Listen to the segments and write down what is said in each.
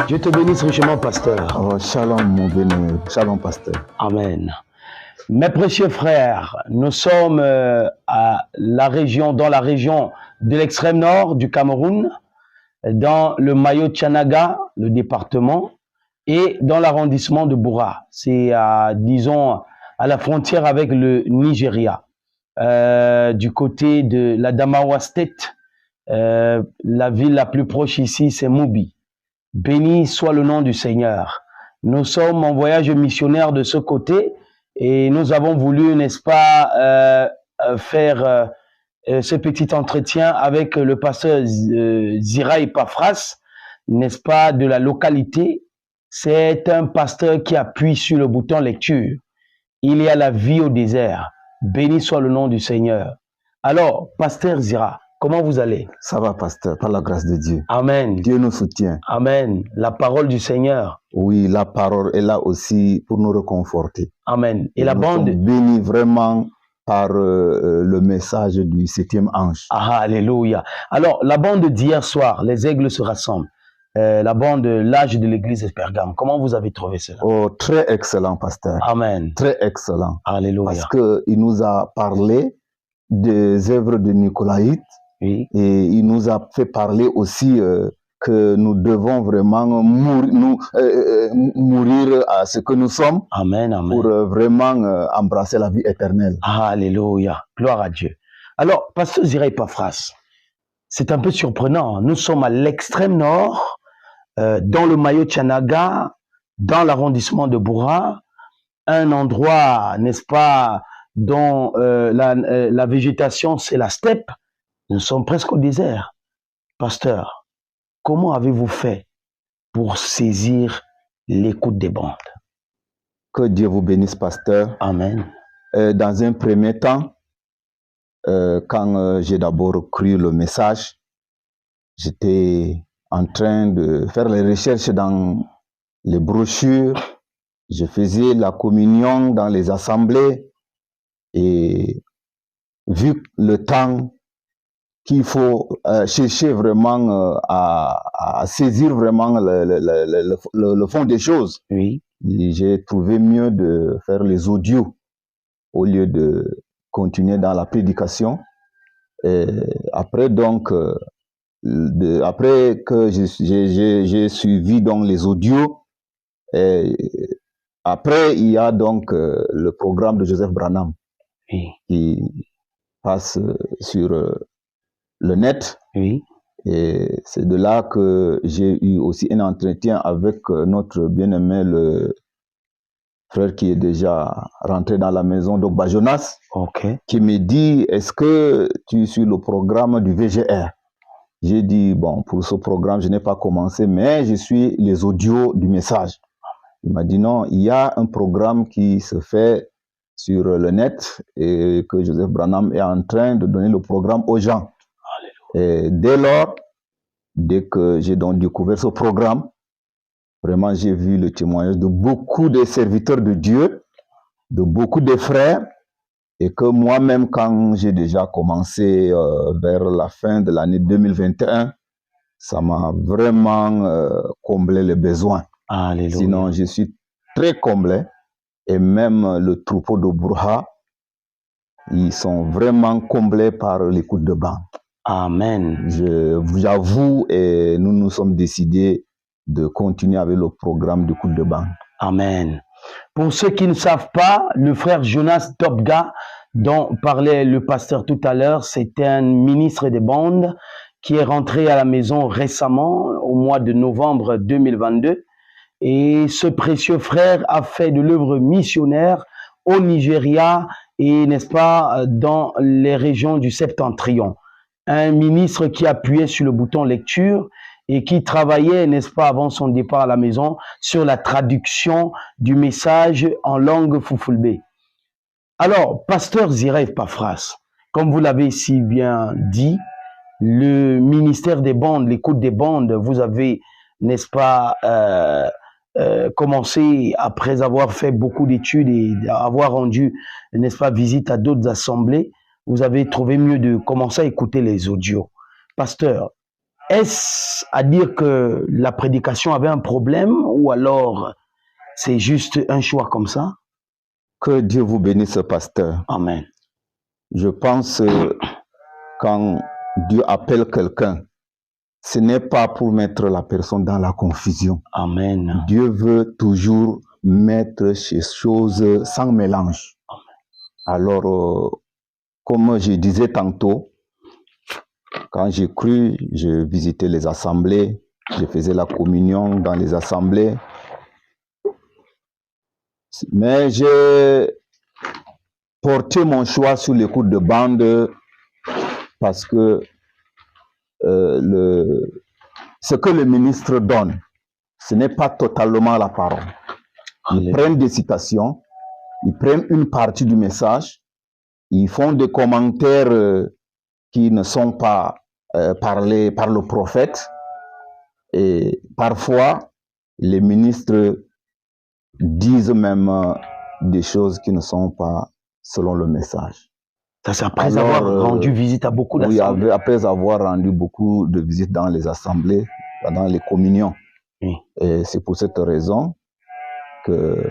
Dieu te bénisse richement, pasteur. Oh, shalom, mon béni. Shalom, pasteur. Amen. Mes précieux frères, nous sommes dans la région de l'extrême nord du Cameroun, dans le Mayo-Tchanaga, le département, et dans l'arrondissement de Boura. C'est, disons, à la frontière avec le Nigeria. Du côté de la Damawa State, la ville la plus proche ici, c'est Mubi. Béni soit le nom du Seigneur. Nous sommes en voyage missionnaire de ce côté et nous avons voulu, n'est-ce pas, faire ce petit entretien avec le pasteur Zira Epaphras, n'est-ce pas, de la localité. C'est un pasteur qui appuie sur le bouton lecture. Il y a la vie au désert. Béni soit le nom du Seigneur. Alors, pasteur Zira, comment vous allez? Ça va, pasteur, par la grâce de Dieu. Amen. Dieu nous soutient. Amen. La parole du Seigneur. Oui, la parole est là aussi pour nous réconforter. Amen. Et la nous bande... sommes bénis vraiment par le message du 7e ange. Ah, alléluia. Alors, la bande d'hier soir, les aigles se rassemblent. La bande l'âge de l'église de Pergame. Comment vous avez trouvé cela? Oh, très excellent, pasteur. Amen. Très excellent. Alléluia. Parce qu'il nous a parlé des œuvres de Nicolaïte. Oui. Et il nous a fait parler aussi que nous devons vraiment mourir à ce que nous sommes. Amen, amen. Pour vraiment embrasser la vie éternelle. Ah, alléluia. Gloire à Dieu. Alors, pasteur Zira Epaphras, c'est un peu surprenant. Nous sommes à l'extrême nord, dans le Mayo-Tchanaga, dans l'arrondissement de Boura, un endroit, n'est-ce pas, dont la végétation, c'est la steppe. Nous sommes presque au désert. Pasteur, comment avez-vous fait pour saisir l'écoute des bandes? Que Dieu vous bénisse, pasteur. Amen. Dans un premier temps, quand j'ai d'abord cru le message, j'étais en train de faire les recherches dans les brochures. Je faisais la communion dans les assemblées et vu le temps qu'il faut chercher vraiment à saisir vraiment le fond des choses. Oui. J'ai trouvé mieux de faire les audios au lieu de continuer dans la prédication. Et après donc, après que j'ai suivi donc les audios, et après il y a donc le programme de Joseph Branham Oui. qui passe sur le net. Oui. Et c'est de là que j'ai eu aussi un entretien avec notre bien-aimé, le frère qui est déjà rentré dans la maison, donc Bajonas, Okay. qui me dit, est-ce que tu suis le programme du VGR? J'ai dit, bon, pour ce programme, je n'ai pas commencé, mais je suis les audios du message. Il m'a dit, non, il y a un programme qui se fait sur le net et que Joseph Branham est en train de donner le programme aux gens. Et dès lors, dès que j'ai donc découvert ce programme, vraiment j'ai vu le témoignage de beaucoup de serviteurs de Dieu, de beaucoup de frères, et que moi-même, quand j'ai déjà commencé vers la fin de l'année 2021, ça m'a vraiment comblé les besoins. Alléluia. Sinon, je suis très comblé, et même le troupeau de Boura, ils sont vraiment comblés par l'écoute de bande. Amen. J'avoue, et nous nous sommes décidés de continuer avec le programme de d'écoute de bande. Amen. Pour ceux qui ne savent pas, le frère Jonas Topga, dont parlait le pasteur tout à l'heure, c'est un ministre des bandes qui est rentré à la maison récemment, au mois de novembre 2022. Et ce précieux frère a fait de l'œuvre missionnaire au Nigeria et, n'est-ce pas, dans les régions du Septentrion. Un ministre qui appuyait sur le bouton lecture et qui travaillait, n'est-ce pas, avant son départ à la maison, sur la traduction du message en langue Fulfulde. Alors, pasteur Zira Epaphras, comme vous l'avez si bien dit, le ministère des bandes, l'écoute des bandes, vous avez, n'est-ce pas, commencé après avoir fait beaucoup d'études et avoir rendu, n'est-ce pas, visite à d'autres assemblées. Vous avez trouvé mieux de commencer à écouter les audios. Pasteur, Est-ce à dire que la prédication avait un problème ou alors c'est juste un choix comme ça? Que Dieu vous bénisse, pasteur. Amen. Je pense quand Dieu appelle quelqu'un, ce n'est pas pour mettre la personne dans la confusion. Amen. Dieu veut toujours mettre ces choses sans mélange. Alors, comme je disais tantôt, quand j'ai cru, je visitais les assemblées, je faisais la communion dans les assemblées. Mais j'ai porté mon choix sur l'écoute de bande parce que ce que le ministre donne, ce n'est pas totalement la parole. Ils prennent des citations, ils prennent une partie du message, ils font des commentaires qui ne sont pas parlés par le prophète. Et parfois, les ministres disent même des choses qui ne sont pas selon le message. Ça, c'est après avoir rendu visite à beaucoup d'assemblées. Oui, après avoir rendu beaucoup de visites dans les assemblées, dans les communions. Oui. Et c'est pour cette raison que,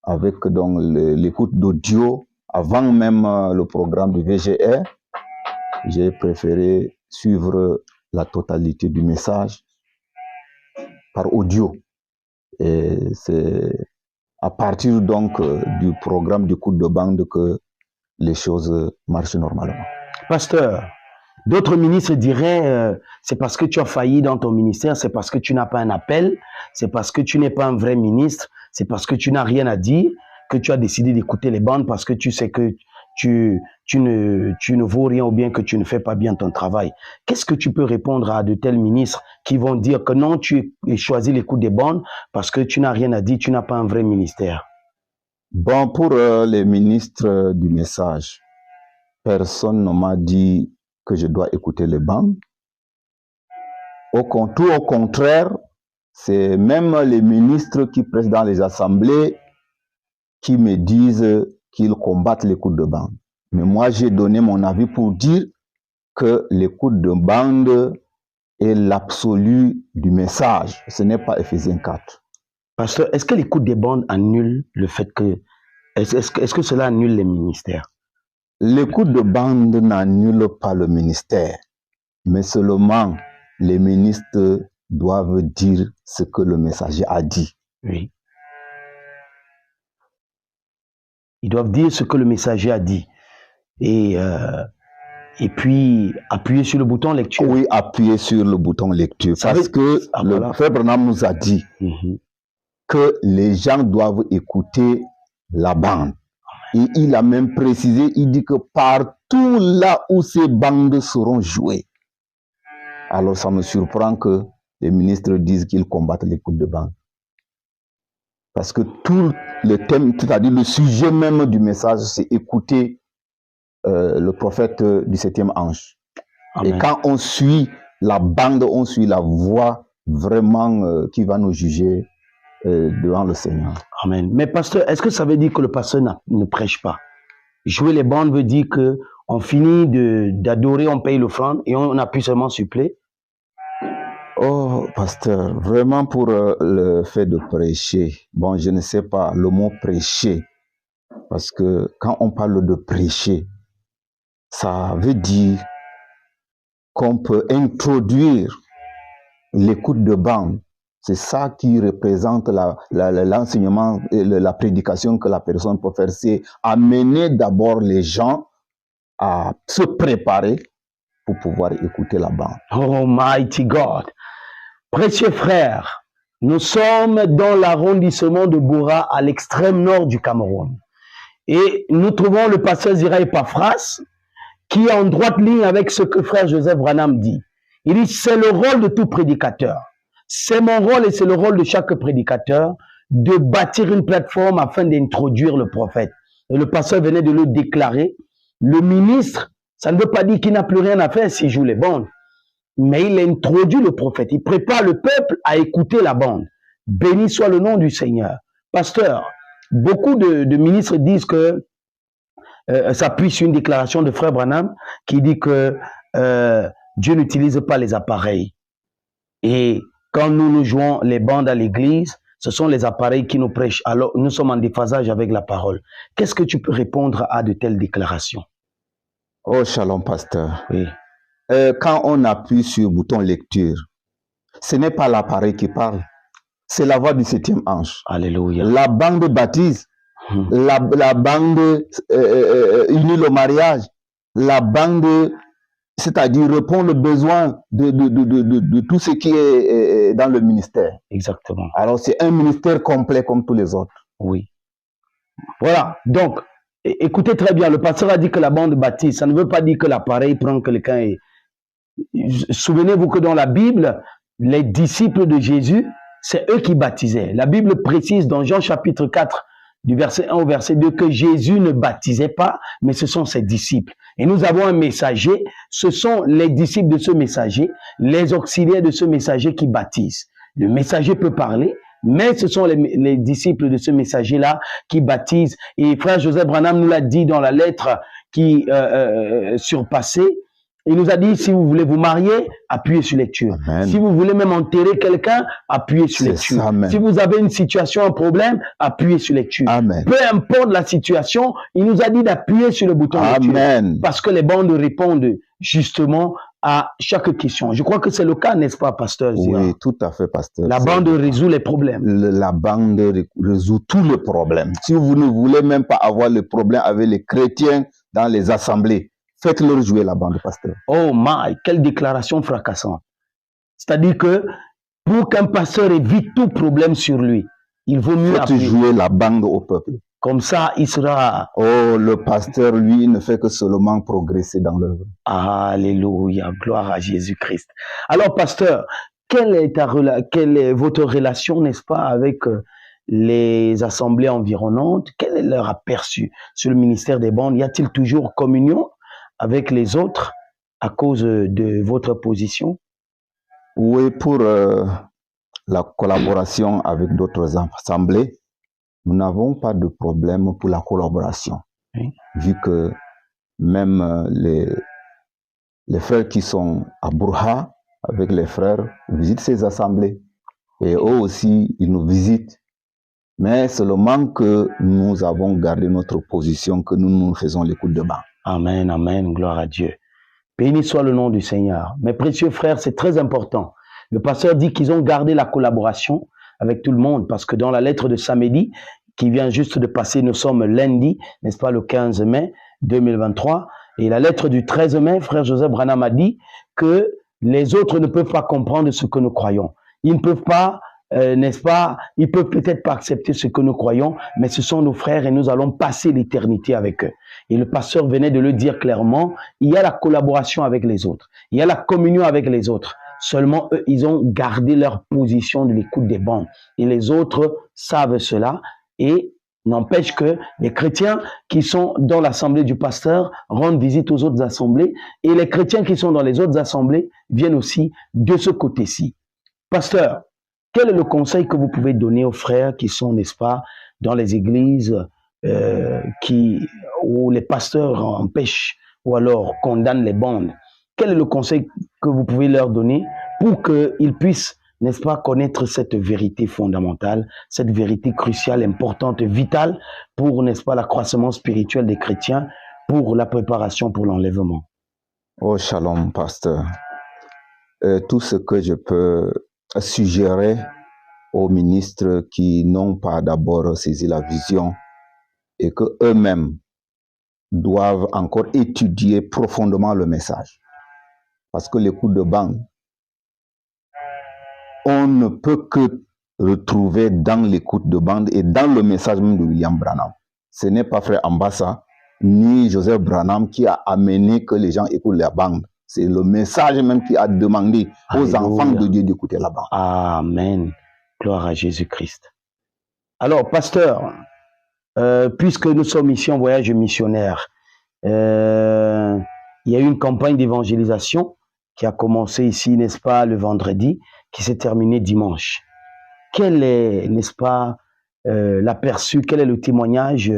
avec donc l'écoute d'audio, avant même le programme du VGR, j'ai préféré suivre la totalité du message par audio. Et c'est à partir donc du programme d'écoute de bande que les choses marchent normalement. Pasteur, d'autres ministres diraient c'est parce que tu as failli dans ton ministère, c'est parce que tu n'as pas un appel, c'est parce que tu n'es pas un vrai ministre, c'est parce que tu n'as rien à dire que tu as décidé d'écouter les bandes parce que tu sais que tu ne vaux rien ou bien que tu ne fais pas bien ton travail. Qu'est-ce que tu peux répondre à de tels ministres qui vont dire que non, tu as choisi l'écoute des bandes parce que tu n'as rien à dire, tu n'as pas un vrai ministère? Bon, pour les ministres du message, personne ne m'a dit que je dois écouter les bandes. Tout au contraire, c'est même les ministres qui pressent dans les assemblées qui me disent qu'ils combattent l'écoute de bande. Mais moi, j'ai donné mon avis pour dire que l'écoute de bande est l'absolu du message. Ce n'est pas Ephésiens 4. Pasteur, est-ce que l'écoute des bandes annule le fait que... Est-ce que cela annule les ministères? L'écoute de bande n'annule pas le ministère, mais seulement les ministres doivent dire ce que le messager a dit. Oui. Ils doivent dire ce que le messager a dit. Et puis, appuyer sur le bouton lecture. Oui, appuyer sur le bouton lecture. Parce que le frère Branham nous a dit que les gens doivent écouter la bande. Et il a même précisé, il dit que partout là où ces bandes seront jouées. Alors ça me surprend que les ministres disent qu'ils combattent l'écoute de bande. Parce que tout le thème, c'est-à-dire le sujet même du message, c'est écouter le prophète du 7e ange. Amen. Et quand on suit la bande, on suit la voix vraiment qui va nous juger devant le Seigneur. Amen. Mais pasteur, est-ce que ça veut dire que le pasteur ne prêche pas? Jouer les bandes veut dire que on finit d'adorer, on paye l'offrande et on appuie seulement suppléer? Oh, pasteur, vraiment pour le fait de prêcher, bon, je ne sais pas le mot prêcher, parce que quand on parle de prêcher, ça veut dire qu'on peut introduire l'écoute de bande. C'est ça qui représente l'enseignement et la prédication que la personne peut faire. C'est amener d'abord les gens à se préparer pour pouvoir écouter la bande. Oh, mighty God! Précieux frères, nous sommes dans l'arrondissement de Boura, à l'extrême nord du Cameroun. Et nous trouvons le pasteur Zira Epaphras, qui est en droite ligne avec ce que frère Joseph Branham dit. Il dit, c'est le rôle de tout prédicateur. C'est mon rôle et c'est le rôle de chaque prédicateur de bâtir une plateforme afin d'introduire le prophète. Et le pasteur venait de le déclarer. Le ministre, ça ne veut pas dire qu'il n'a plus rien à faire s'il joue les bandes. Mais il introduit le prophète. Il prépare le peuple à écouter la bande. Béni soit le nom du Seigneur. Pasteur, beaucoup de ministres disent que s'appuie sur une déclaration de frère Branham qui dit que Dieu n'utilise pas les appareils. Et quand nous jouons les bandes à l'église, ce sont les appareils qui nous prêchent. Alors, nous sommes en déphasage avec la parole. Qu'est-ce que tu peux répondre à de telles déclarations? Oh, shalom, pasteur. Oui. Quand on appuie sur le bouton lecture, ce n'est pas l'appareil qui parle, c'est la voix du 7e ange. Alléluia. La bande baptise, la bande unit le mariage, la bande, c'est-à-dire répond le besoin de tout ce qui est dans le ministère. Exactement. Alors c'est un ministère complet comme tous les autres. Oui. Voilà. Donc, écoutez très bien, le pasteur a dit que la bande baptise. Ça ne veut pas dire que l'appareil prend quelqu'un et... Souvenez-vous que dans la Bible, les disciples de Jésus, c'est eux qui baptisaient. La Bible précise dans Jean chapitre 4, du verset 1 au verset 2, que Jésus ne baptisait pas, mais ce sont ses disciples. Et nous avons un messager, ce sont les disciples de ce messager, les auxiliaires de ce messager qui baptisent. Le messager peut parler, mais ce sont les disciples de ce messager-là qui baptisent. Et frère Joseph Branham nous l'a dit dans la lettre qui surpassait. Il nous a dit, si vous voulez vous marier, appuyez sur lecture. Amen. Si vous voulez même enterrer quelqu'un, appuyez sur lecture. Ça, si vous avez une situation, un problème, appuyez sur lecture. Amen. Peu importe la situation, il nous a dit d'appuyer sur le bouton lecture. Amen. Parce que les bandes répondent justement à chaque question. Je crois que c'est le cas, n'est-ce pas, pasteur Zira? Oui, tout à fait, pasteur. La bande résout les problèmes. La bande résout tous les problèmes. Si vous ne voulez même pas avoir le problème avec les chrétiens dans les assemblées, faites-leur jouer la bande, pasteur. Oh my, quelle déclaration fracassante. C'est-à-dire que pour qu'un pasteur évite tout problème sur lui, il vaut mieux Faites jouer la bande au peuple. Comme ça, il sera... Oh, le pasteur, lui, ne fait que seulement progresser dans l'œuvre. Alléluia, gloire à Jésus-Christ. Alors, pasteur, quelle est votre relation, n'est-ce pas, avec les assemblées environnantes? Quel est leur aperçu sur le ministère des bandes? Y a-t-il toujours communion avec les autres à cause de votre position? Oui, pour la collaboration avec d'autres assemblées, nous n'avons pas de problème pour la collaboration. Oui. Vu que même les frères qui sont à Bourha, avec les frères, visitent ces assemblées. Et eux aussi, ils nous visitent. Mais seulement que nous avons gardé notre position, que nous faisons l'écoute de banc. Amen, amen, gloire à Dieu. Béni soit le nom du Seigneur. Mes précieux frères, c'est très important. Le pasteur dit qu'ils ont gardé la collaboration avec tout le monde, parce que dans la lettre de samedi, qui vient juste de passer, nous sommes lundi, n'est-ce pas, le 15 mai 2023, et la lettre du 13 mai, frère Joseph Branham a dit que les autres ne peuvent pas comprendre ce que nous croyons. Ils ne peuvent pas, n'est-ce pas, ils peuvent peut-être pas accepter ce que nous croyons, mais ce sont nos frères et nous allons passer l'éternité avec eux. Et le pasteur venait de le dire clairement, il y a la collaboration avec les autres, il y a la communion avec les autres. Seulement, eux, ils ont gardé leur position de l'écoute des bandes. Et les autres savent cela. Et n'empêche que les chrétiens qui sont dans l'assemblée du pasteur rendent visite aux autres assemblées. Et les chrétiens qui sont dans les autres assemblées viennent aussi de ce côté-ci. Pasteur, quel est le conseil que vous pouvez donner aux frères qui sont, n'est-ce pas, dans les églises où les pasteurs empêchent ou alors condamnent les bandes? Quel est le conseil que vous pouvez leur donner pour qu'ils puissent, n'est-ce pas, connaître cette vérité fondamentale, cette vérité cruciale, importante, vitale pour, n'est-ce pas, l'accroissement spirituel des chrétiens, pour la préparation pour l'enlèvement? Oh, shalom, pasteur. Tout ce que je peux suggérer aux ministres qui n'ont pas d'abord saisi la vision et que eux-mêmes doivent encore étudier profondément le message. Parce que l'écoute de bande, on ne peut que retrouver dans l'écoute de bande et dans le message même de William Branham. Ce n'est pas frère Ambassa ni Joseph Branham qui a amené que les gens écoutent la bande. C'est le message même qui a demandé aux enfants de Dieu d'écouter la bande. Amen. Gloire à Jésus-Christ. Alors, pasteur, puisque nous sommes ici en voyage missionnaire, il y a eu une campagne d'évangélisation qui a commencé ici, n'est-ce pas, le vendredi, qui s'est terminée dimanche. Quel est, n'est-ce pas, l'aperçu, quel est le témoignage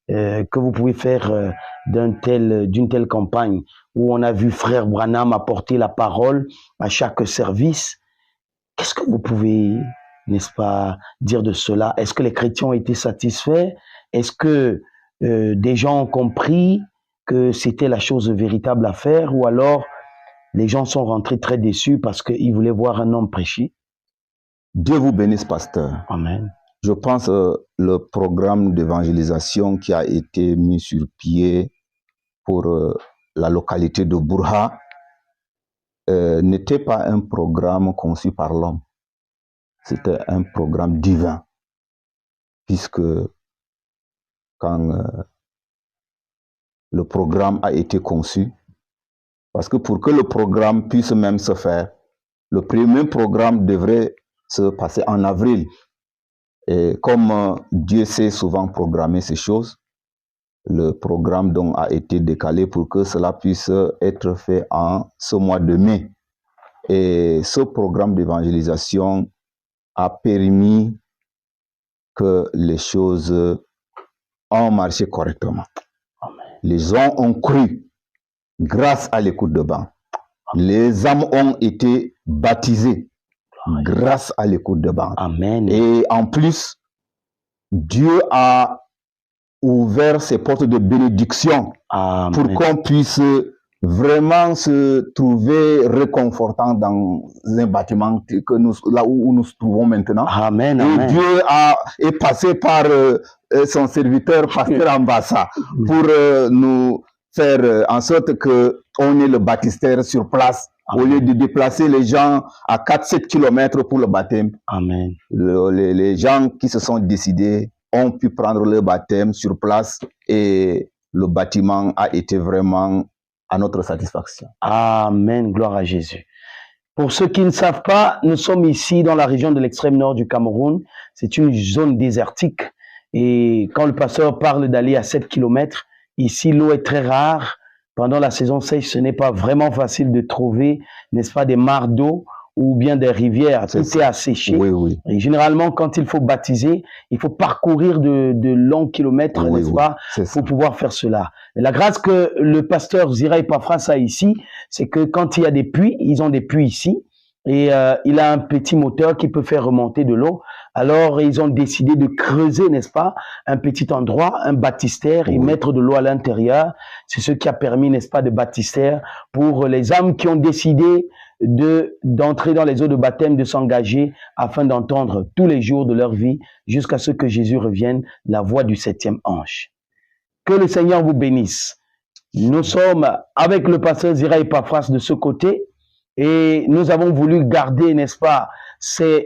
que vous pouvez faire d'une telle campagne où on a vu frère Branham apporter la parole à chaque service que vous pouvez, n'est-ce pas, dire de cela? Est-ce que les chrétiens ont été satisfaits? Est-ce que des gens ont compris que c'était la chose véritable à faire, ou alors les gens sont rentrés très déçus parce qu'ils voulaient voir un homme prêcher? Dieu vous bénisse, pasteur. Amen. Je pense le programme d'évangélisation qui a été mis sur pied pour la localité de Bourha n'était pas un programme conçu par l'homme. C'était un programme divin. Puisque quand le programme a été conçu, parce que pour que le programme puisse même se faire, le premier programme devrait se passer en avril. Et comme Dieu sait souvent programmer ces choses, le programme donc a été décalé pour que cela puisse être fait en ce mois de mai. Et ce programme d'évangélisation a permis que les choses ont marché correctement. Amen. Les gens ont cru grâce à l'écoute de banc. Les âmes ont été baptisées grâce à l'écoute de banc. Amen. Et en plus, Dieu a ouvert ses portes de bénédiction Amen. pour qu'on puisse vraiment se trouver réconfortant dans un bâtiment que nous, là où nous nous trouvons maintenant. Amen. Et Amen. Dieu est passé par son serviteur, pasteur Ambassa, pour nous faire en sorte qu'on ait le baptistère sur place. Au lieu de déplacer les gens à 4-7 km pour le baptême. Amen. Les gens qui se sont décidés ont pu prendre le baptême sur place et le bâtiment a été vraiment à notre satisfaction. Amen. Gloire à Jésus. Pour ceux qui ne savent pas, nous sommes ici dans la région de l'extrême nord du Cameroun. C'est une zone désertique. Et quand le pasteur parle d'aller à 7 km, ici l'eau est très rare. Pendant la saison sèche, ce n'est pas vraiment facile de trouver, n'est-ce pas, des mares d'eau ou bien des rivières. Tout est asséché. Oui, oui. Et généralement, quand il faut baptiser, il faut parcourir de longs kilomètres, Oui, n'est-ce oui, pas, c'est ça. pour pouvoir faire cela. Et la grâce que le pasteur Zira Epaphras a ici, c'est que quand il y a des puits, ils ont des puits ici, et il a un petit moteur qui peut faire remonter de l'eau. Alors, ils ont décidé de creuser, n'est-ce pas, un petit endroit, un baptistère, et Oui. mettre de l'eau à l'intérieur. C'est ce qui a permis, n'est-ce pas, de baptistère pour les âmes qui ont décidé d'entrer dans les eaux de baptême, de s'engager afin d'entendre tous les jours de leur vie, jusqu'à ce que Jésus revienne, la voix du 7e ange. Que le Seigneur vous bénisse. Nous sommes avec le pasteur Zira Epaphras de ce côté, et nous avons voulu garder, n'est-ce pas, ces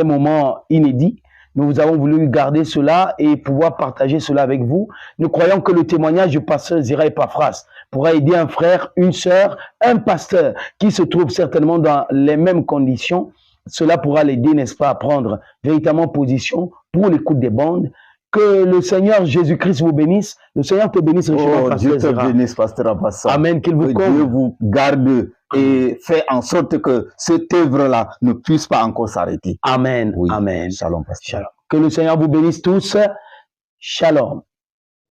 moments inédits. Nous avons voulu garder cela et pouvoir partager cela avec vous. Nous croyons que le témoignage du pasteur Zira Epaphras pourra aider un frère, une sœur, un pasteur qui se trouve certainement dans les mêmes conditions. Cela pourra l'aider, n'est-ce pas, à prendre véritablement position pour l'écoute des bandes. Que le Seigneur Jésus-Christ vous bénisse. Le Seigneur te bénisse, Oh, pasteur Dieu te Zira. bénisse, pasteur Ambassa. Amen, qu'il vous Que Dieu comble. vous garde et fait en sorte que cette œuvre-là ne puisse pas encore s'arrêter. Amen, Oui. amen. Shalom, pasteur. Shalom. Que le Seigneur vous bénisse tous. Shalom.